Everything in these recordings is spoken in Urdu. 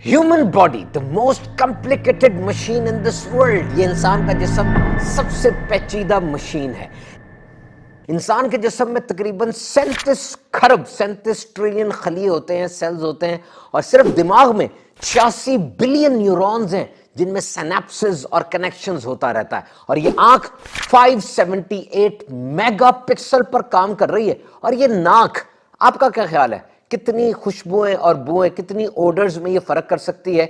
Human body the most complicated machine in this world. یہ انسان کا جسم سب سے پیچیدہ مشین ہے. انسان کے جسم میں تقریباً 37 ٹریلین خلیے ہوتے ہیں، سیلز ہوتے ہیں، اور صرف دماغ میں 86 بلین نیورونز ہیں جن میں سینپسز اور کنیکشنز ہوتا رہتا ہے. اور یہ آنکھ 578 میگا پکسل پر کام کر رہی ہے. اور یہ ناک، آپ کا کیا خیال ہے کتنی خوشبوئیں اور بوئیں، کتنی اوڈرز میں یہ فرق کر سکتی ہے؟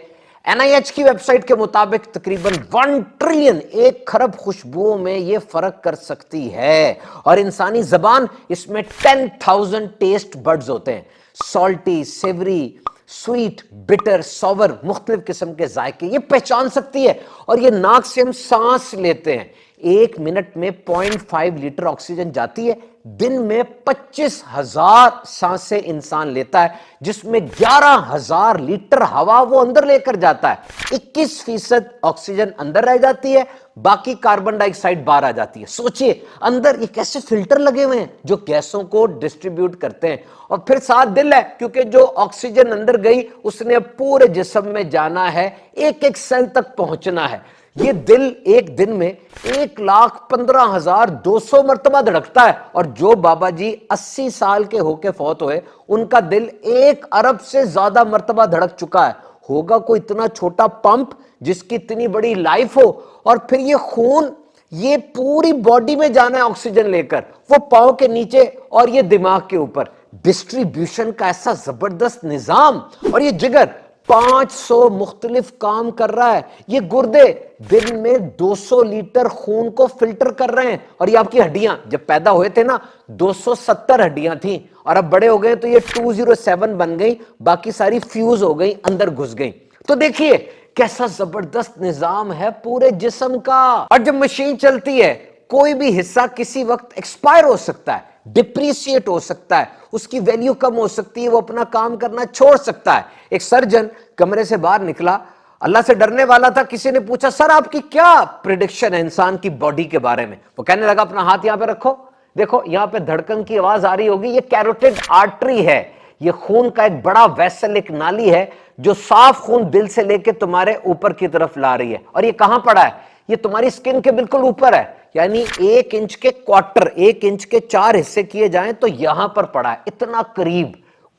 NIH کی ویب سائٹ کے مطابق تقریباً 1 ٹریلین، 1 کھرب خوشبوؤں میں یہ فرق کر سکتی ہے. اور انسانی زبان، اس میں 10,000 ٹیسٹ بڈز ہوتے ہیں، سالٹی، سیوری، سویٹ، بٹر، ساور، مختلف قسم کے ذائقے یہ پہچان سکتی ہے. اور یہ ناک سے ہم سانس لیتے ہیں، 1 منٹ میں 0.5 لیٹر آکسیجن جاتی ہے. دن میں 25,000 سانسیں انسان لیتا ہے، جس میں 11,000 لیٹر ہوا وہ اندر لے کر جاتا ہے. 21% آکسیجن اندر رہ جاتی ہے، باقی کاربن ڈائی آکسائڈ باہر آ جاتی ہے. سوچئے اندر یہ کیسے فلٹر لگے ہوئے ہیں جو گیسوں کو ڈسٹریبیوٹ کرتے ہیں. اور پھر ساتھ دل ہے، کیونکہ جو آکسیجن اندر گئی اس نے پورے جسم میں جانا ہے، ایک ایک سیل تک پہنچنا ہے. یہ دل ایک دن میں 1,15,200 مرتبہ دھڑکتا ہے. اور جو بابا جی 80 سال کے ہو کے فوت ہوئے، ان کا دل 1 ارب سے زیادہ مرتبہ دھڑک چکا ہے. ہوگا کوئی اتنا چھوٹا پمپ جس کی اتنی بڑی لائف ہو؟ اور پھر یہ خون یہ پوری باڈی میں جانا ہے آکسیجن لے کر، وہ پاؤں کے نیچے اور یہ دماغ کے اوپر. ڈسٹریبیوشن کا ایسا زبردست نظام. اور یہ جگر 500 مختلف کام کر رہا ہے. یہ گردے دن میں 200 لیٹر خون کو فلٹر کر رہے ہیں. اور یہ آپ کی ہڈیاں، جب پیدا ہوئے تھے نا 270 ہڈیاں تھیں، اور اب بڑے ہو گئے تو یہ 207 بن گئی، باقی ساری فیوز ہو گئی، اندر گھس گئی. تو دیکھیے کیسا زبردست نظام ہے پورے جسم کا. اور جب مشین چلتی ہے، کوئی بھی حصہ کسی وقت ایکسپائر ہو سکتا ہے، ڈپریسیٹ ہو سکتا ہے، اس کی ویلیو کم ہو سکتی ہے، وہ اپنا کام کرنا چھوڑ سکتا ہے. ایک سرجن کمرے سے باہر نکلا، اللہ سے ڈرنے والا تھا. کسی نے پوچھا سر آپ کی کیا پریڈکشن ہے انسان کی باڈی کے بارے میں؟ وہ کہنے لگا اپنا ہاتھ یہاں پہ رکھو، دیکھو یہاں پہ دھڑکن کی آواز آ رہی ہوگی، یہ کیروٹیڈ آرٹری ہے، یہ خون کا ایک بڑا ویسل، ایک نالی ہے جو صاف خون دل سے لے کے تمہارے اوپر کی طرف لا رہی ہے. اور یہ کہاں پڑا ہے؟ یہ تمہاری سکن کے بالکل اوپر ہے. یعنی 1 انچ کے کوارٹر، 1 انچ کے 4 حصے کیے جائیں تو یہاں پر پڑا ہے، اتنا قریب.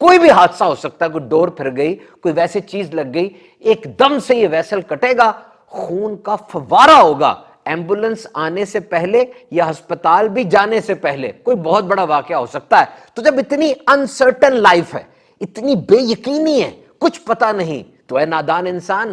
کوئی بھی حادثہ ہو سکتا ہے، کوئی ڈور پھر گئی، کوئی ویسے چیز لگ گئی، ایک دم سے یہ ویسل کٹے گا، خون کا فوارہ ہوگا. ایمبولنس آنے سے پہلے یا ہسپتال بھی جانے سے پہلے کوئی بہت بڑا واقعہ ہو سکتا ہے. تو جب اتنی انسرٹن لائف ہے، اتنی بے یقینی ہے، کچھ پتا نہیں، تو اے نادان انسان،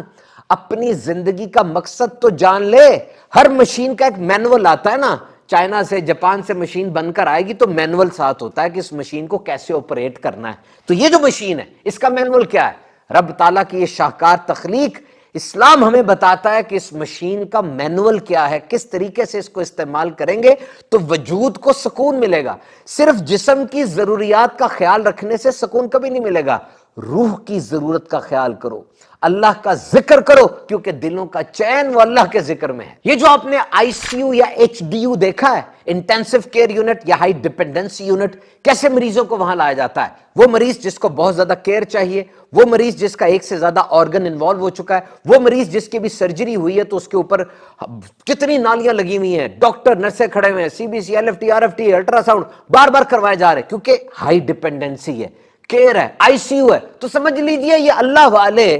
اپنی زندگی کا مقصد تو جان لے. ہر مشین کا ایک مینول آتا ہے نا، چائنا سے، جاپان سے مشین بن کر آئے گی تو مینول ساتھ ہوتا ہے کہ اس مشین کو کیسے آپریٹ کرنا ہے. تو یہ جو مشین ہے اس کا مینول کیا ہے؟ رب تعالیٰ کی یہ شاہکار تخلیق، اسلام ہمیں بتاتا ہے کہ اس مشین کا مینول کیا ہے، کس طریقے سے اس کو استعمال کریں گے تو وجود کو سکون ملے گا. صرف جسم کی ضروریات کا خیال رکھنے سے سکون کبھی نہیں ملے گا. روح کی ضرورت کا خیال کرو، اللہ کا ذکر کرو، کیونکہ دلوں کا چین وہ اللہ کے ذکر میں ہے. یہ جو آپ نے ICU یا HDU دیکھا ہے، انٹینسو کیئر یونٹ یا ہائی ڈیپینڈنسی یونٹ، کیسے مریضوں کو وہاں لایا جاتا ہے. وہ مریض جس کو بہت زیادہ کیئر چاہیے، وہ مریض جس کا 1 سے زیادہ آرگن انوالو ہو چکا ہے، وہ مریض جس کی بھی سرجری ہوئی ہے تو اس کے اوپر کتنی نالیاں لگی ہوئی ہیں، ڈاکٹر نرسیں کھڑے ہوئے ہیں، CBC LFT RFT ultrasound بار بار کروائے جا رہے ہیں، کیونکہ ہائی ڈیپینڈنسی ہے، کیئر ہے، ICU ہے. تو سمجھ لیجئے یہ اللہ والے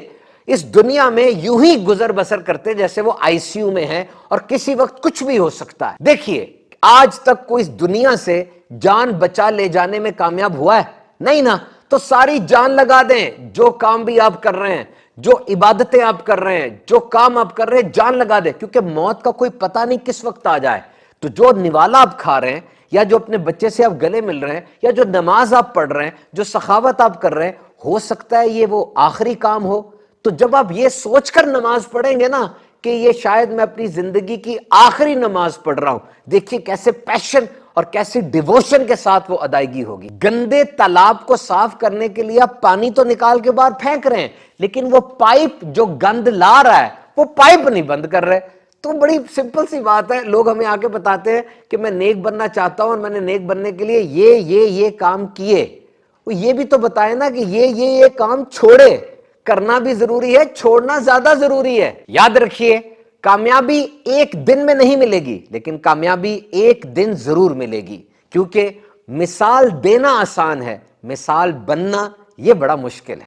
اس دنیا میں یوں ہی گزر بسر کرتے جیسے وہ ICU میں ہیں، اور کسی وقت کچھ بھی ہو سکتا ہے. دیکھیے آج تک کوئی اس دنیا سے جان بچا لے جانے میں کامیاب ہوا ہے؟ نہیں نا. تو ساری جان لگا دیں، جو کام بھی آپ کر رہے ہیں، جو عبادتیں آپ کر رہے ہیں، جو کام آپ کر رہے ہیں، جان لگا دیں، کیونکہ موت کا کوئی پتہ نہیں کس وقت آ جائے. تو جو نوالا آپ کھا رہے ہیں، یا جو اپنے بچے سے آپ گلے مل رہے ہیں، یا جو نماز آپ پڑھ رہے ہیں، جو سخاوت آپ کر رہے ہیں، ہو سکتا ہے یہ وہ آخری کام ہو. تو جب آپ یہ سوچ کر نماز پڑھیں گے نا کہ یہ شاید میں اپنی زندگی کی آخری نماز پڑھ رہا ہوں، دیکھیے کیسے پیشن اور کیسی ڈیووشن کے ساتھ وہ ادائیگی ہوگی. گندے تالاب کو صاف کرنے کے لیے آپ پانی تو نکال کے باہر پھینک رہے ہیں، لیکن وہ پائپ جو گند لا رہا ہے وہ پائپ نہیں بند کر رہے. تو بڑی سمپل سی بات ہے، لوگ ہمیں آ کے بتاتے ہیں کہ میں نیک بننا چاہتا ہوں اور میں نے نیک بننے کے لیے یہ کام کیے. وہ یہ بھی تو بتائے نا کہ یہ کام چھوڑے. کرنا بھی ضروری ہے، چھوڑنا زیادہ ضروری ہے۔ یاد رکھیے، کامیابی ایک دن میں نہیں ملے گی، لیکن کامیابی ایک دن ضرور ملے گی، کیونکہ مثال دینا آسان ہے، مثال بننا یہ بڑا مشکل ہے۔